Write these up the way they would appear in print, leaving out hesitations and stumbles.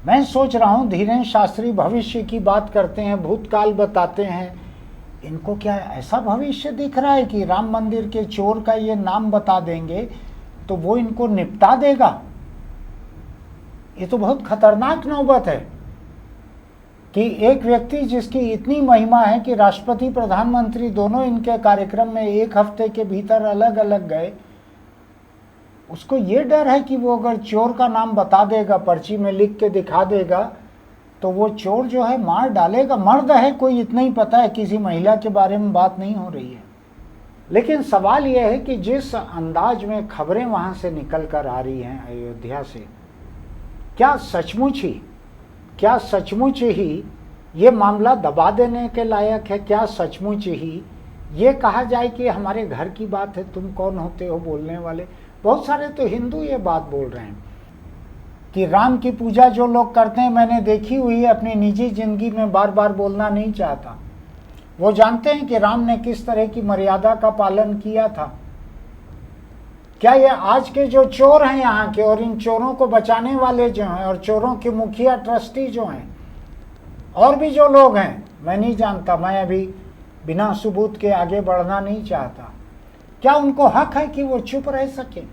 मैं सोच रहा हूँ धीरेन्द्र शास्त्री भविष्य की बात करते हैं, भूतकाल बताते हैं, इनको क्या ऐसा भविष्य दिख रहा है कि राम मंदिर के चोर का ये नाम बता देंगे तो वो इनको निपटा देगा? ये तो बहुत खतरनाक नौबत है कि एक व्यक्ति जिसकी इतनी महिमा है कि राष्ट्रपति प्रधानमंत्री दोनों इनके कार्यक्रम में एक हफ्ते के भीतर अलग अलग गए, उसको ये डर है कि वो अगर चोर का नाम बता देगा, पर्ची में लिख के दिखा देगा, तो वो चोर जो है मार डालेगा। मर्द है कोई, इतना ही पता है, किसी महिला के बारे में बात नहीं हो रही है। लेकिन सवाल यह है कि जिस अंदाज में खबरें वहां से निकल कर आ रही हैं अयोध्या से, क्या सचमुच ही ये मामला दबा देने के लायक है? क्या सचमुच ही ये कहा जाए कि हमारे घर की बात है, तुम कौन होते हो बोलने वाले? बहुत सारे तो हिंदू ये बात बोल रहे हैं कि राम की पूजा जो लोग करते हैं, मैंने देखी हुई है अपनी निजी जिंदगी में, बार बार बोलना नहीं चाहता, वो जानते हैं कि राम ने किस तरह की मर्यादा का पालन किया था। क्या ये आज के जो चोर हैं यहाँ के, और इन चोरों को बचाने वाले जो हैं, और चोरों के मुखिया ट्रस्टी जो हैं, और भी जो लोग हैं, मैं नहीं जानता, मैं अभी बिना सबूत के आगे बढ़ना नहीं चाहता, क्या उनको हक है कि वो चुप रह सके?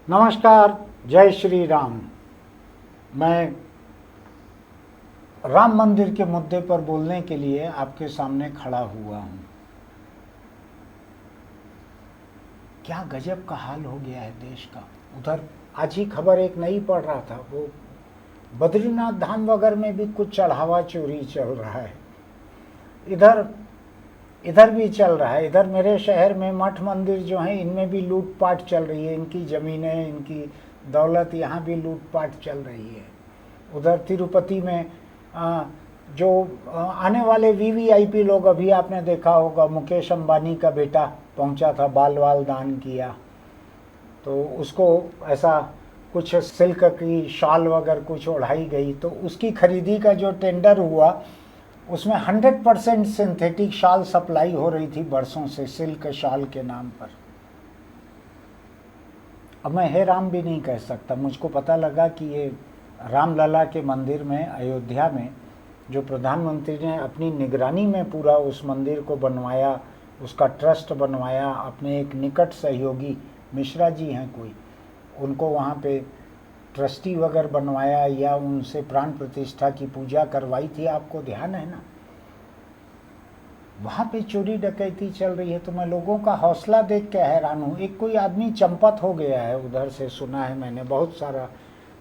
नमस्कार, जय श्री राम। मैं राम मंदिर के मुद्दे पर बोलने के लिए आपके सामने खड़ा हुआ हूं। क्या गजब का हाल हो गया है देश का। उधर आज ही खबर एक नई पढ़ रहा था, वो बद्रीनाथ धाम वगैरह में भी कुछ चढ़ावा चोरी चल रहा है, इधर भी चल रहा है। इधर मेरे शहर में मठ मंदिर जो हैं, इनमें भी लूटपाट चल रही है, इनकी ज़मीनें, इनकी दौलत, यहाँ भी लूटपाट चल रही है। उधर तिरुपति में जो आने वाले वीवीआईपी लोग, अभी आपने देखा होगा मुकेश अंबानी का बेटा पहुंचा था, बाल दान किया, तो उसको ऐसा कुछ सिल्क की शाल वगैरह कुछ ओढ़ाई गई, तो उसकी खरीदी का जो टेंडर हुआ उसमें 100% सिंथेटिक शाल सप्लाई हो रही थी बरसों से, सिल्क शाल के नाम पर। अब मैं हे राम भी नहीं कह सकता। मुझको पता लगा कि ये रामलला के मंदिर में अयोध्या में जो प्रधानमंत्री ने अपनी निगरानी में पूरा उस मंदिर को बनवाया, उसका ट्रस्ट बनवाया, अपने एक निकट सहयोगी मिश्रा जी हैं कोई, उनको वहाँ पे ट्रस्टी वगैरह बनवाया या उनसे प्राण प्रतिष्ठा की पूजा करवाई थी, आपको ध्यान है ना? वहाँ पे चोरी डकैती चल रही है। तो मैं लोगों का हौसला देख के हैरान हूँ। एक कोई आदमी चंपत हो गया है, उधर से सुना है मैंने, बहुत सारा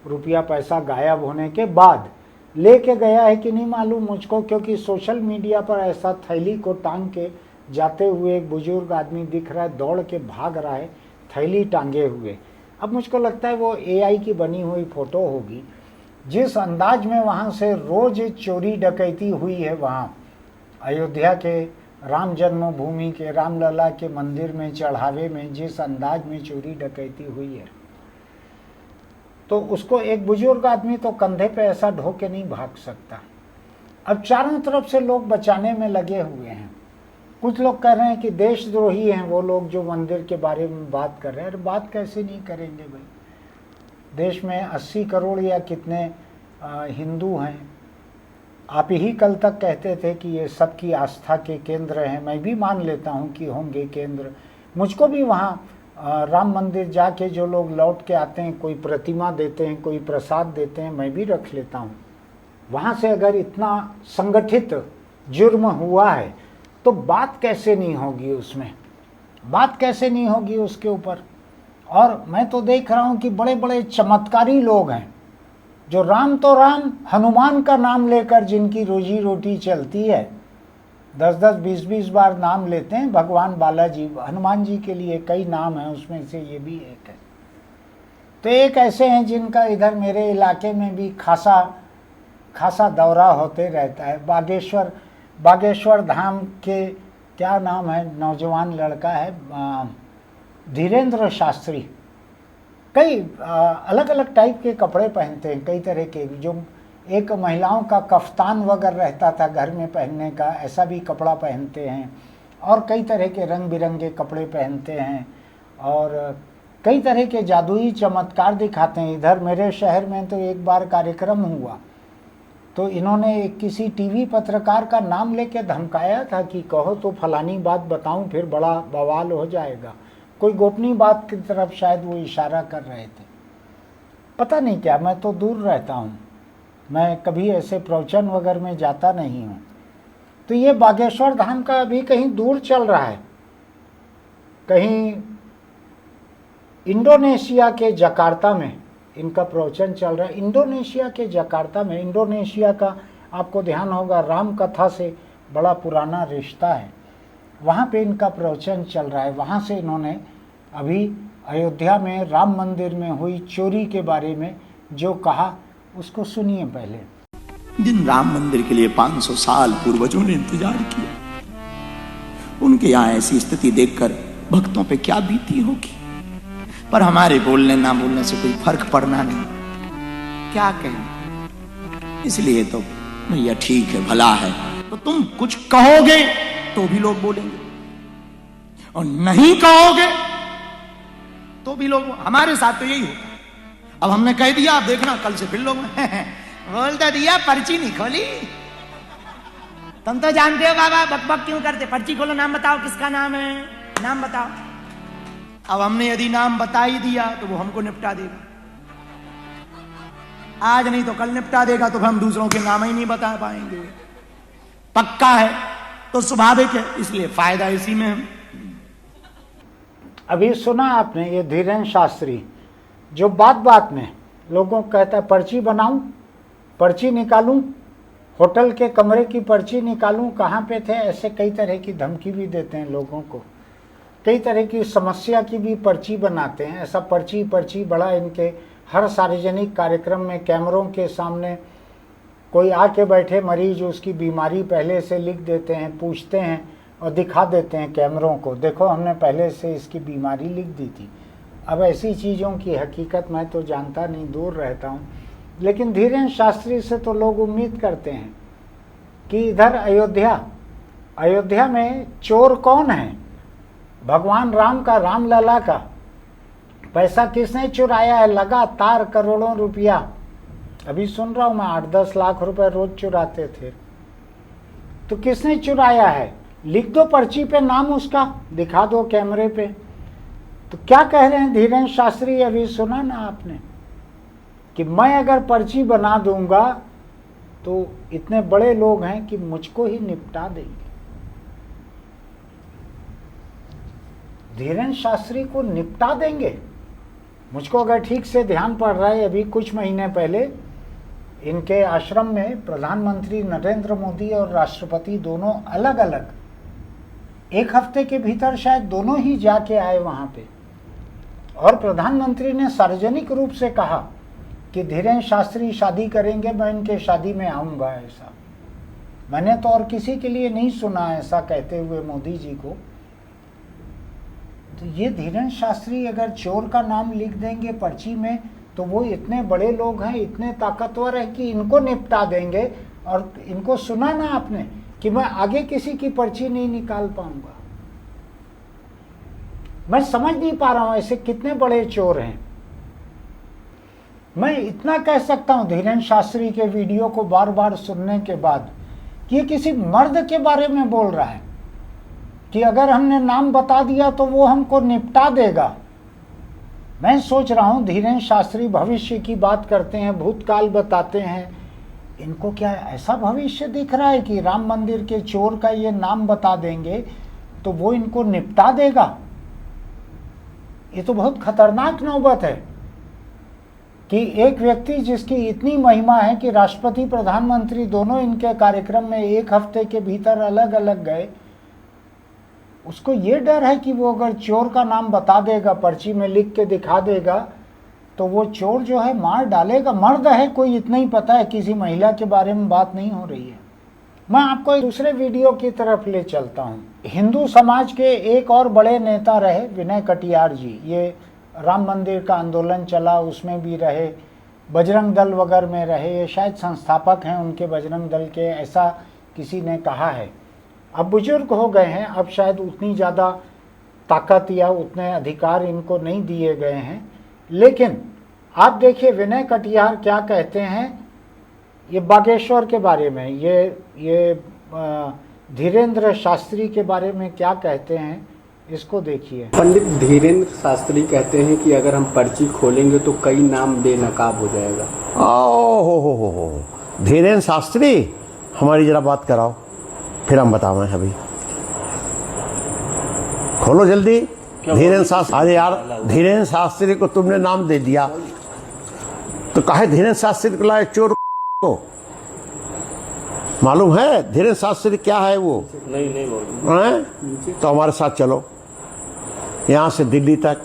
रुपया पैसा गायब होने के बाद लेके गया है कि नहीं मालूम मुझको, क्योंकि सोशल मीडिया पर ऐसा थैली को टांग के जाते हुए एक बुजुर्ग आदमी दिख रहा है, दौड़ के भाग रहा है थैली टांगे हुए। अब मुझको लगता है वो एआई की बनी हुई फोटो होगी। जिस अंदाज में वहाँ से रोज चोरी डकैती हुई है, वहाँ अयोध्या के राम जन्मभूमि के रामलला के मंदिर में चढ़ावे में जिस अंदाज में चोरी डकैती हुई है, तो उसको एक बुजुर्ग आदमी तो कंधे पे ऐसा ढो के नहीं भाग सकता। अब चारों तरफ से लोग बचाने में लगे हुए हैं। कुछ लोग कह रहे हैं कि देशद्रोही हैं वो लोग जो मंदिर के बारे में बात कर रहे हैं। अरे बात कैसे नहीं करेंगे भाई? देश में 80 करोड़ या कितने हिंदू हैं। आप ही कल तक कहते थे कि ये सबकी आस्था के केंद्र हैं। मैं भी मान लेता हूँ कि होंगे केंद्र। मुझको भी वहाँ राम मंदिर जाके जो लोग लौट के आते हैं, कोई प्रतिमा देते हैं, कोई प्रसाद देते हैं, मैं भी रख लेता हूँ। वहाँ से अगर इतना संगठित जुर्म हुआ है तो बात कैसे नहीं होगी उसमें? बात कैसे नहीं होगी उसके ऊपर? और मैं तो देख रहा हूँ कि बड़े बड़े चमत्कारी लोग हैं जो राम तो राम, हनुमान का नाम लेकर जिनकी रोजी रोटी चलती है, 10-10, 20-20 बार नाम लेते हैं भगवान बालाजी। हनुमान जी के लिए कई नाम हैं, उसमें से ये भी एक है। तो एक ऐसे हैं जिनका इधर मेरे इलाके में भी खासा दौरा होते रहता है। बागेश्वर धाम के क्या नाम है, नौजवान लड़का है, धीरेन्द्र शास्त्री कई अलग अलग टाइप के कपड़े पहनते हैं, कई तरह के। जो एक महिलाओं का कफ्तान वगैरह रहता था घर में पहनने का, ऐसा भी कपड़ा पहनते हैं, और कई तरह के रंग बिरंगे कपड़े पहनते हैं, और कई तरह के जादुई चमत्कार दिखाते हैं। इधर मेरे शहर में तो एक बार कार्यक्रम हुआ, तो इन्होंने किसी टीवी पत्रकार का नाम लेके धमकाया था कि कहो तो फलानी बात बताऊं, फिर बड़ा बवाल हो जाएगा। कोई गोपनीय बात की तरफ शायद वो इशारा कर रहे थे, पता नहीं क्या। मैं तो दूर रहता हूँ, मैं कभी ऐसे प्रवचन वगैरह में जाता नहीं हूँ। तो ये बागेश्वर धाम का अभी कहीं दूर चल रहा है, कहीं इंडोनेशिया के जकार्ता में इनका प्रवचन चल रहा है। इंडोनेशिया के जकार्ता में, इंडोनेशिया का आपको ध्यान होगा राम कथा से बड़ा पुराना रिश्ता है, वहाँ पे इनका प्रवचन चल रहा है। वहाँ से इन्होंने अभी अयोध्या में राम मंदिर में हुई चोरी के बारे में जो कहा, उसको सुनिए पहले। जिन राम मंदिर के लिए 500 साल पूर्वजों ने इंतजार किया, उनके यहाँ ऐसी स्थिति देखकर भक्तों पे क्या बीती होगी। पर हमारे बोलने ना बोलने से कोई फर्क पड़ना नहीं, क्या कहें। इसलिए तो भैया ठीक है, भला है, तो तुम कुछ कहोगे तो भी लोग बोलेंगे, और नहीं कहोगे तो भी लोग। हमारे साथ तो यही होता है। अब हमने कह दिया, अब देखना कल से फिर लोग बोल तो दिया, पर्ची नहीं खोली। तुम तो जानते हो बाबा बकबक क्यों करते, पर्ची खोलो, नाम बताओ किसका नाम है, नाम बताओ। अब हमने यदि नाम बता ही दिया तो वो हमको निपटा देगा, आज नहीं तो कल निपटा देगा, तो हम दूसरों के नाम ही नहीं बता पाएंगे। पक्का है तो स्वाभाविक है, इसलिए फायदा इसी में है। अभी सुना आपने ये धीरेन्द्र शास्त्री जो बात बात में लोगों को कहता है पर्ची बनाऊं, पर्ची निकालूं, होटल के कमरे की पर्ची निकालूं, कहाँ पे थे, ऐसे कई तरह की धमकी भी देते हैं लोगों को। कई तरह की समस्या की भी पर्ची बनाते हैं। ऐसा पर्ची बड़ा इनके हर सार्वजनिक कार्यक्रम में कैमरों के सामने कोई आके बैठे मरीज, उसकी बीमारी पहले से लिख देते हैं, पूछते हैं और दिखा देते हैं कैमरों को, देखो हमने पहले से इसकी बीमारी लिख दी थी। अब ऐसी चीज़ों की हकीकत मैं तो जानता नहीं, दूर रहता हूँ, लेकिन धीरेन्द्र शास्त्री से तो लोग उम्मीद करते हैं कि इधर अयोध्या में चोर कौन है, भगवान राम का, रामलला का पैसा किसने चुराया है, लगातार करोड़ों रुपया। अभी सुन रहा हूँ मैं 8-10 लाख रुपए रोज चुराते थे, तो किसने चुराया है, लिख दो पर्ची पे नाम उसका, दिखा दो कैमरे पे। तो क्या कह रहे हैं धीरेन्द्र शास्त्री, अभी सुना ना आपने, कि मैं अगर पर्ची बना दूंगा तो इतने बड़े लोग हैं कि मुझको ही निपटा देंगे। धीरेन्द्र शास्त्री को निपटा देंगे। मुझको अगर ठीक से ध्यान पड़ रहा है, अभी कुछ महीने पहले इनके आश्रम में प्रधानमंत्री नरेंद्र मोदी और राष्ट्रपति दोनों अलग अलग, एक हफ्ते के भीतर शायद दोनों ही जाके आए वहां पे, और प्रधानमंत्री ने सार्वजनिक रूप से कहा कि धीरेन्द्र शास्त्री शादी करेंगे, मैं इनके शादी में आऊंगा। ऐसा मैंने तो और किसी के लिए नहीं सुना ऐसा कहते हुए मोदी जी को। तो ये धीरेन्द्र शास्त्री अगर चोर का नाम लिख देंगे पर्ची में, तो वो इतने बड़े लोग हैं, इतने ताकतवर हैं कि इनको निपटा देंगे। और इनको सुना ना आपने कि मैं आगे किसी की पर्ची नहीं निकाल पाऊंगा। मैं समझ नहीं पा रहा हूं ऐसे कितने बड़े चोर हैं। मैं इतना कह सकता हूं धीरेन्द्र शास्त्री के वीडियो को बार बार सुनने के बाद कि ये किसी मर्द के बारे में बोल रहा है कि अगर हमने नाम बता दिया तो वो हमको निपटा देगा। मैं सोच रहा हूं धीरेन्द्र शास्त्री भविष्य की बात करते हैं, भूतकाल बताते हैं, इनको क्या ऐसा भविष्य दिख रहा है कि राम मंदिर के चोर का ये नाम बता देंगे तो वो इनको निपटा देगा। ये तो बहुत खतरनाक नौबत है कि एक व्यक्ति जिसकी इतनी महिमा है कि राष्ट्रपति प्रधानमंत्री दोनों इनके कार्यक्रम में एक हफ्ते के भीतर अलग अलग गए, उसको ये डर है कि वो अगर चोर का नाम बता देगा, पर्ची में लिख के दिखा देगा, तो वो चोर जो है मार डालेगा। मर्द है कोई, इतना ही पता है, किसी महिला के बारे में बात नहीं हो रही है। मैं आपको दूसरे वीडियो की तरफ ले चलता हूं। हिंदू समाज के एक और बड़े नेता रहे विनय कटियार जी। ये राम मंदिर का आंदोलन चला उसमें भी रहे, बजरंग दल वगैरह में रहे, ये शायद संस्थापक हैं उनके बजरंग दल के, ऐसा किसी ने कहा है। अब बुजुर्ग हो गए हैं, अब शायद उतनी ज़्यादा ताकत या उतने अधिकार इनको नहीं दिए गए हैं। लेकिन आप देखिए विनय कटियार क्या कहते हैं ये बागेश्वर के बारे में, ये धीरेन्द्र शास्त्री के बारे में क्या कहते हैं, इसको देखिए। पंडित धीरेन्द्र शास्त्री कहते हैं कि अगर हम पर्ची खोलेंगे तो कई नाम बेनकाब हो जाएगा। हो धीरेन्द्र शास्त्री, हमारी जरा बात कराओ, फिर हम बतावें। अभी खोलो जल्दी। धीरेन्द्र शास्त्री, अरे यार धीरेन्द्र शास्त्री को तुमने नाम दे दिया तो काहे धीरेन्द्र शास्त्री को लाए चोर को? मालूम है धीरेन्द्र शास्त्री क्या है वो? नहीं मालूम। तो हमारे साथ चलो यहां से दिल्ली तक।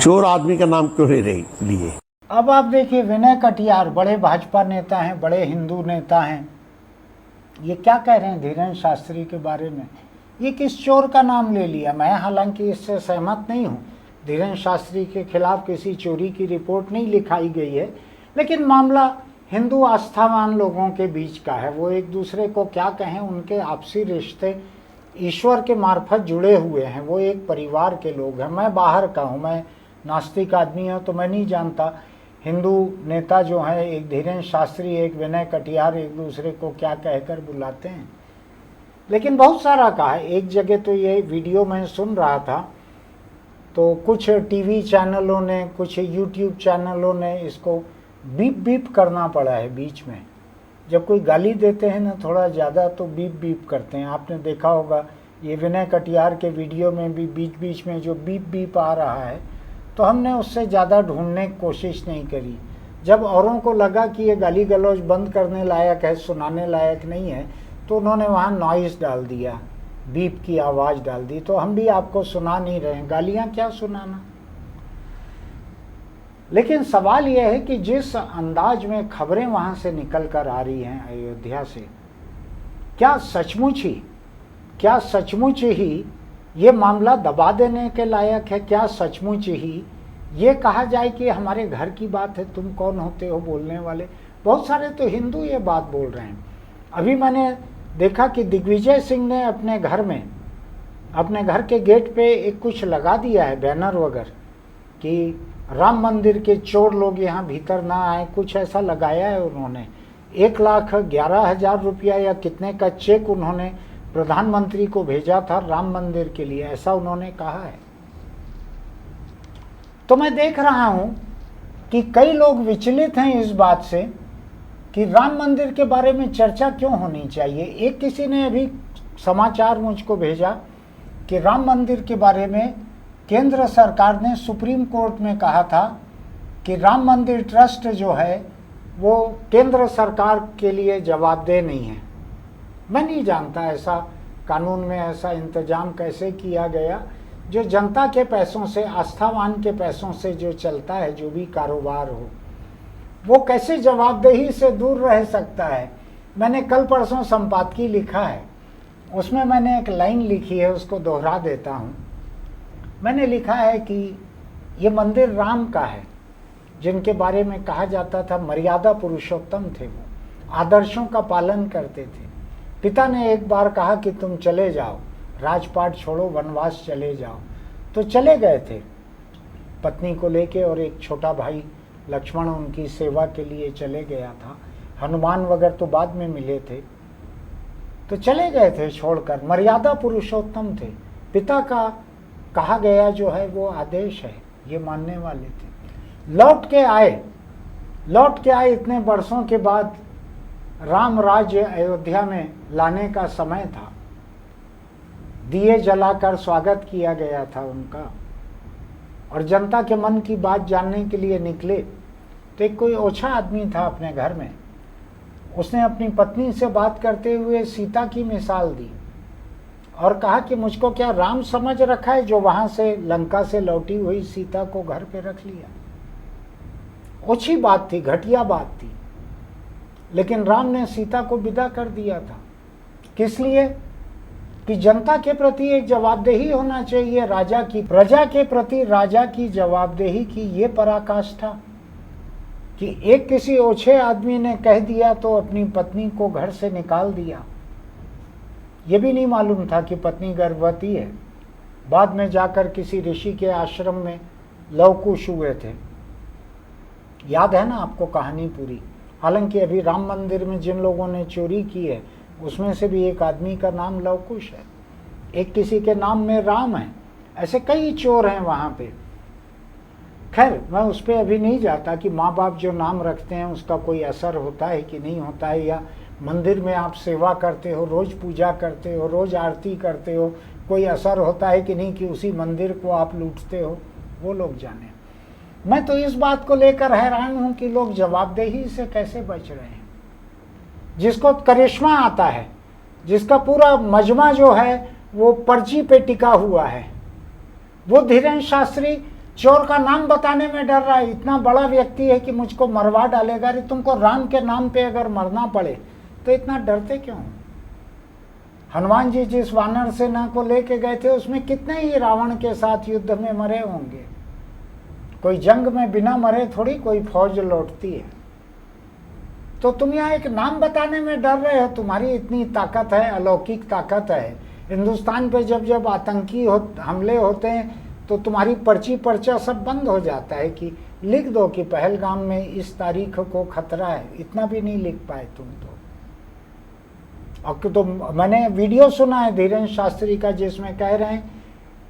चोर आदमी का नाम क्यों नहीं लिए? अब आप देखिए विनय कटियार बड़े भाजपा नेता हैं, बड़े हिंदू नेता हैं, ये क्या कह रहे हैं धीरेन्द्र शास्त्री के बारे में। ये किस चोर का नाम ले लिया? मैं हालांकि इससे सहमत नहीं हूँ, धीरेन्द्र शास्त्री के खिलाफ किसी चोरी की रिपोर्ट नहीं लिखाई गई है, लेकिन मामला हिंदू आस्थावान लोगों के बीच का है। वो एक दूसरे को क्या कहें, उनके आपसी रिश्ते ईश्वर के मार्फत जुड़े हुए हैं, वो एक परिवार के लोग हैं। मैं बाहर का हूँ, मैं नास्तिक आदमी हूँ, तो मैं नहीं जानता हिंदू नेता जो हैं, एक धीरेन्द्र शास्त्री एक विनय कटियार, एक दूसरे को क्या कहकर बुलाते हैं। लेकिन बहुत सारा कहा है। एक जगह तो ये वीडियो मैं सुन रहा था तो कुछ टीवी चैनलों ने, कुछ यूट्यूब चैनलों ने इसको बीप बीप करना पड़ा है बीच में। जब कोई गाली देते हैं ना थोड़ा ज़्यादा तो बीप बीप करते हैं। आपने देखा होगा ये विनय कटियार के वीडियो में भी बीच बीच में जो बीप बीप आ रहा है, तो हमने उससे ज़्यादा ढूंढने की कोशिश नहीं करी। जब औरों को लगा कि ये गाली गलौज बंद करने लायक है, सुनाने लायक नहीं है, तो उन्होंने वहाँ नॉइस डाल दिया, बीप की आवाज़ डाल दी। तो हम भी आपको सुना नहीं रहे हैं, गालियाँ क्या सुनाना। लेकिन सवाल यह है कि जिस अंदाज में खबरें वहाँ से निकल कर आ रही हैं अयोध्या से, क्या सचमुच ही ये मामला दबा देने के लायक है? क्या सचमुच ही ये कहा जाए कि हमारे घर की बात है, तुम कौन होते हो बोलने वाले? बहुत सारे तो हिंदू ये बात बोल रहे हैं। अभी मैंने देखा कि दिग्विजय सिंह ने अपने घर के गेट पे एक कुछ लगा दिया है, बैनर वगैरह, कि राम मंदिर के चोर लोग यहाँ भीतर ना आए, कुछ ऐसा लगाया है उन्होंने। 1,11,000 रुपया या कितने का चेक उन्होंने प्रधानमंत्री को भेजा था राम मंदिर के लिए, ऐसा उन्होंने कहा है। तो मैं देख रहा हूं कि कई लोग विचलित हैं इस बात से कि राम मंदिर के बारे में चर्चा क्यों होनी चाहिए। एक किसी ने अभी समाचार मुझको भेजा कि राम मंदिर के बारे में केंद्र सरकार ने सुप्रीम कोर्ट में कहा था कि राम मंदिर ट्रस्ट जो है वो केंद्र सरकार के लिए जवाबदेह नहीं है। मैं नहीं जानता ऐसा कानून में ऐसा इंतजाम कैसे किया गया, जो जनता के पैसों से, आस्थावान के पैसों से जो चलता है, जो भी कारोबार हो, वो कैसे जवाबदेही से दूर रह सकता है। मैंने कल परसों संपादकीय लिखा है, उसमें मैंने एक लाइन लिखी है, उसको दोहरा देता हूँ। मैंने लिखा है कि ये मंदिर राम का है, जिनके बारे में कहा जाता था मर्यादा पुरुषोत्तम थे, वो आदर्शों का पालन करते थे। पिता ने एक बार कहा कि तुम चले जाओ, राजपाट छोड़ो, वनवास चले जाओ, तो चले गए थे पत्नी को लेके, और एक छोटा भाई लक्ष्मण उनकी सेवा के लिए चले गया था। हनुमान वगैरह तो बाद में मिले थे, तो चले गए थे छोड़कर। मर्यादा पुरुषोत्तम थे, पिता का कहा गया जो है वो आदेश है, ये मानने वाले थे। लौट के आए इतने वर्षों के बाद, राम राज्य अयोध्या में लाने का समय था, दिए जलाकर स्वागत किया गया था उनका, और जनता के मन की बात जानने के लिए निकले। तो एक कोई ओछा आदमी था अपने घर में, उसने अपनी पत्नी से बात करते हुए सीता की मिसाल दी और कहा कि मुझको क्या राम समझ रखा है जो वहां से लंका से लौटी हुई सीता को घर पे रख लिया। ओछी बात थी, घटिया बात थी। लेकिन राम ने सीता को विदा कर दिया था। किस लिए? कि जनता के प्रति एक जवाबदेही होना चाहिए, राजा की, प्रजा के प्रति राजा की जवाबदेही की ये पराकाष्ठा कि एक किसी ओछे आदमी ने कह दिया तो अपनी पत्नी को घर से निकाल दिया। ये भी नहीं मालूम था कि पत्नी गर्भवती है। बाद में जाकर किसी ऋषि के आश्रम में लवकुश हुए थे। याद है ना आपको कहानी पूरी। हालांकि अभी राम मंदिर में जिन लोगों ने चोरी की है उसमें से भी एक आदमी का नाम लवकुश है, एक किसी के नाम में राम है। ऐसे कई चोर हैं वहां पे। खैर, मैं उस पर अभी नहीं जाता कि माँ बाप जो नाम रखते हैं उसका कोई असर होता है कि नहीं होता है, या मंदिर में आप सेवा करते हो, रोज पूजा करते हो, रोज आरती करते हो, कोई असर होता है कि नहीं कि उसी मंदिर को आप लूटते हो, वो लोग जाने। मैं तो इस बात को लेकर हैरान हूं कि लोग जवाबदेही से कैसे बच रहे हैं। जिसको करिश्मा आता है, जिसका पूरा मजमा जो है वो पर्ची पे टिका हुआ है, वो धीरेन्द्र शास्त्री चोर का नाम बताने में डर रहा है। इतना बड़ा व्यक्ति है कि मुझको मरवा डालेगा। अरे तुमको राम के नाम पे अगर मरना पड़े तो इतना डरते क्यों? हनुमान जी जिस वानर सेना को लेके गए थे उसमें कितने ही रावण के साथ युद्ध में मरे होंगे। कोई जंग में बिना मरे थोड़ी कोई फौज लौटती है। तो तुम यहाँ एक नाम बताने में डर रहे हो। तुम्हारी इतनी ताकत है, अलौकिक ताकत है। हिंदुस्तान पे जब जब आतंकी हमले होते हैं तो तुम्हारी पर्ची पर्चा सब बंद हो जाता है कि लिख दो कि पहलगाम में इस तारीख को खतरा है। इतना भी नहीं लिख पाए तुम तो। और तो मैंने वीडियो सुना है धीरेन्द्र शास्त्री का जिसमें कह रहे हैं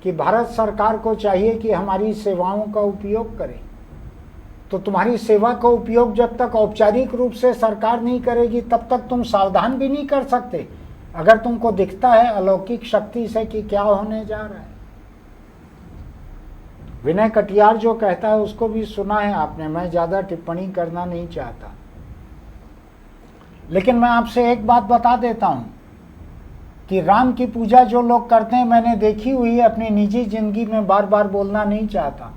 कि भारत सरकार को चाहिए कि हमारी सेवाओं का उपयोग करे। तो तुम्हारी सेवा का उपयोग जब तक औपचारिक रूप से सरकार नहीं करेगी तब तक तुम सावधान भी नहीं कर सकते, अगर तुमको दिखता है अलौकिक शक्ति से कि क्या होने जा रहा है। विनय कटियार जो कहता है उसको भी सुना है आपने। मैं ज्यादा टिप्पणी करना नहीं चाहता, लेकिन मैं आपसे एक बात बता देता हूं कि राम की पूजा जो लोग करते हैं, मैंने देखी हुई है अपनी निजी जिंदगी में, बार बार बोलना नहीं चाहता।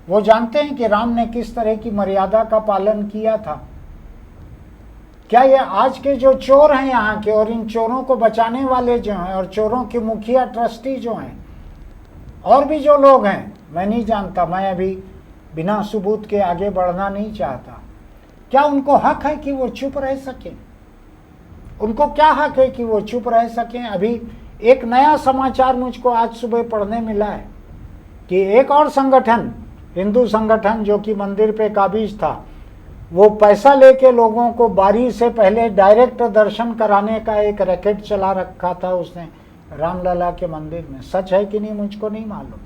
वो जानते हैं कि राम ने किस तरह की मर्यादा का पालन किया था। क्या ये आज के जो चोर हैं यहाँ के, और इन चोरों को बचाने वाले जो हैं, और चोरों के मुखिया ट्रस्टी जो हैं, और भी जो लोग हैं, मैं नहीं जानता, मैं अभी बिना सबूत के आगे बढ़ना नहीं चाहता। क्या उनको हक है कि वो चुप रह सकें? उनको क्या हक है कि वो चुप रह सकें? अभी एक नया समाचार मुझको आज सुबह पढ़ने मिला है कि एक और संगठन, हिंदू संगठन जो कि मंदिर पे काबिज था, वो पैसा लेके लोगों को बारी से पहले डायरेक्ट दर्शन कराने का एक रैकेट चला रखा था उसने रामलला के मंदिर में। सच है कि नहीं मुझको नहीं मालूम।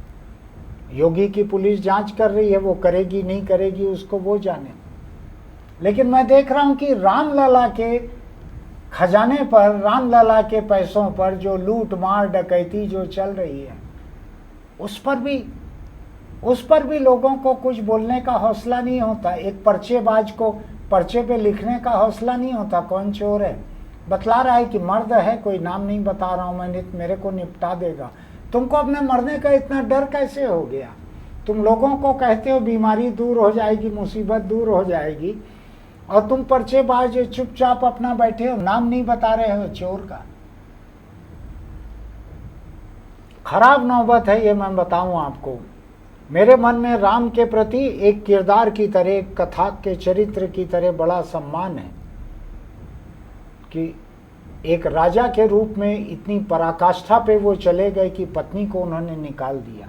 योगी की पुलिस जांच कर रही है, वो करेगी नहीं करेगी उसको वो जाने। लेकिन मैं देख रहा हूं कि रामलला के खजाने पर, रामलला के पैसों पर जो लूट मार डकैती जो चल रही है, उस पर भी लोगों को कुछ बोलने का हौसला नहीं होता। एक पर्चेबाज को पर्चे पे लिखने का हौसला नहीं होता कौन चोर है। बतला रहा है कि मर्द है, कोई नाम नहीं बता रहा हूं मैं, मेरे को निपटा देगा। तुमको अपने मरने का इतना डर कैसे हो गया? तुम लोगों को कहते हो बीमारी दूर हो जाएगी, मुसीबत दूर हो जाएगी, और तुम पर्चेबाज चुपचाप अपना बैठे हो, नाम नहीं बता रहे हो चोर का। खराब नौबत है ये, मैं बताऊं आपको। मेरे मन में राम के प्रति एक किरदार की तरह, एक कथा के चरित्र की तरह बड़ा सम्मान है कि एक राजा के रूप में इतनी पराकाष्ठा पे वो चले गए कि पत्नी को उन्होंने निकाल दिया।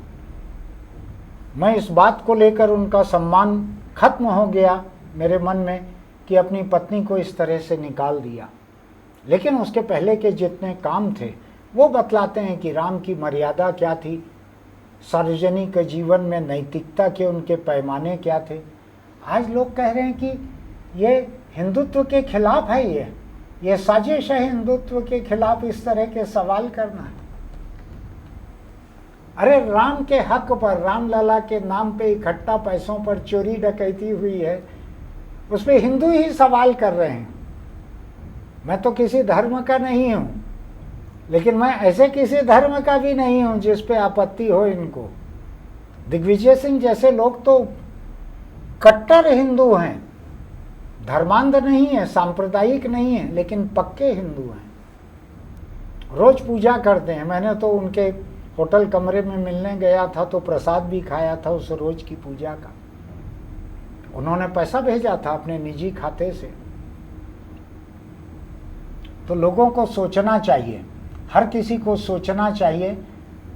मैं इस बात को लेकर उनका सम्मान खत्म हो गया मेरे मन में कि अपनी पत्नी को इस तरह से निकाल दिया। लेकिन उसके पहले के जितने काम थे वो बतलाते हैं कि राम की मर्यादा क्या थी, सार्वजनिक जीवन में नैतिकता के उनके पैमाने क्या थे। आज लोग कह रहे हैं कि ये हिंदुत्व के खिलाफ है, ये साजिश है हिंदुत्व के खिलाफ इस तरह के सवाल करना है। अरे राम के हक पर, रामलला के नाम पे इकट्ठा पैसों पर चोरी डकैती हुई है, उस पर हिंदू ही सवाल कर रहे हैं। मैं तो किसी धर्म का नहीं हूं, लेकिन मैं ऐसे किसी धर्म का भी नहीं हूं जिस पे आपत्ति हो इनको। दिग्विजय सिंह जैसे लोग तो कट्टर हिंदू हैं, धर्मांध नहीं है, सांप्रदायिक नहीं है, लेकिन पक्के हिंदू हैं। रोज पूजा करते हैं। मैंने तो उनके होटल कमरे में मिलने गया था तो प्रसाद भी खाया था उस रोज की पूजा का। उन्होंने पैसा भेजा था अपने निजी खाते से। तो लोगों को सोचना चाहिए, हर किसी को सोचना चाहिए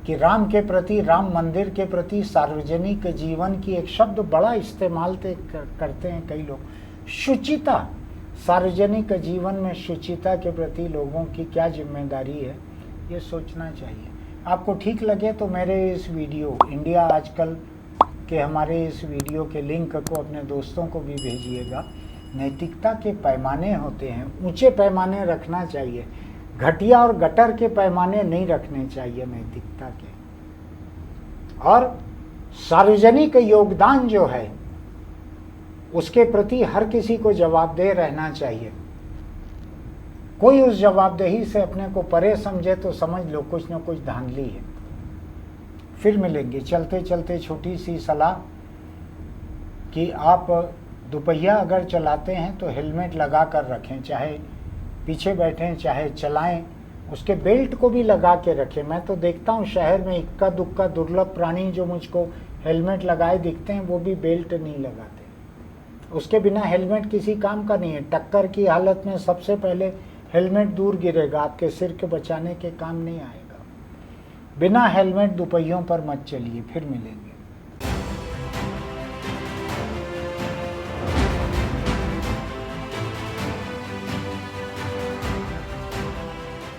कि राम के प्रति, राम मंदिर के प्रति सार्वजनिक जीवन की एक शब्द बड़ा इस्तेमाल करते हैं कई लोग, शुचिता। सार्वजनिक जीवन में शुचिता के प्रति लोगों की क्या जिम्मेदारी है, ये सोचना चाहिए। आपको ठीक लगे तो मेरे इस वीडियो, इंडिया आजकल के हमारे इस वीडियो के लिंक को अपने दोस्तों को भी भेजिएगा। नैतिकता के पैमाने होते हैं, ऊंचे पैमाने रखना चाहिए, घटिया और गटर के पैमाने नहीं रखने चाहिए नैतिकता के। और सार्वजनिक योगदान जो है उसके प्रति हर किसी को जवाबदेह रहना चाहिए। कोई उस जवाबदेही से अपने को परे समझे तो समझ लो कुछ न कुछ धांधली है। फिर मिलेंगे। चलते चलते छोटी सी सलाह कि आप दोपहिया अगर चलाते हैं तो हेलमेट लगा कर रखें, चाहे पीछे बैठें चाहे चलाएं, उसके बेल्ट को भी लगा के रखें। मैं तो देखता हूँ शहर में इक्का दुक्का दुर्लभ प्राणी जो मुझको हेलमेट लगाए दिखते हैं वो भी बेल्ट नहीं लगाते। उसके बिना हेलमेट किसी काम का नहीं है। टक्कर की हालत में सबसे पहले हेलमेट दूर गिरेगा, आपके सिर के बचाने के काम नहीं आएगा। बिना हेलमेट दोपहियों पर मत चलिए। फिर मिलेंगे।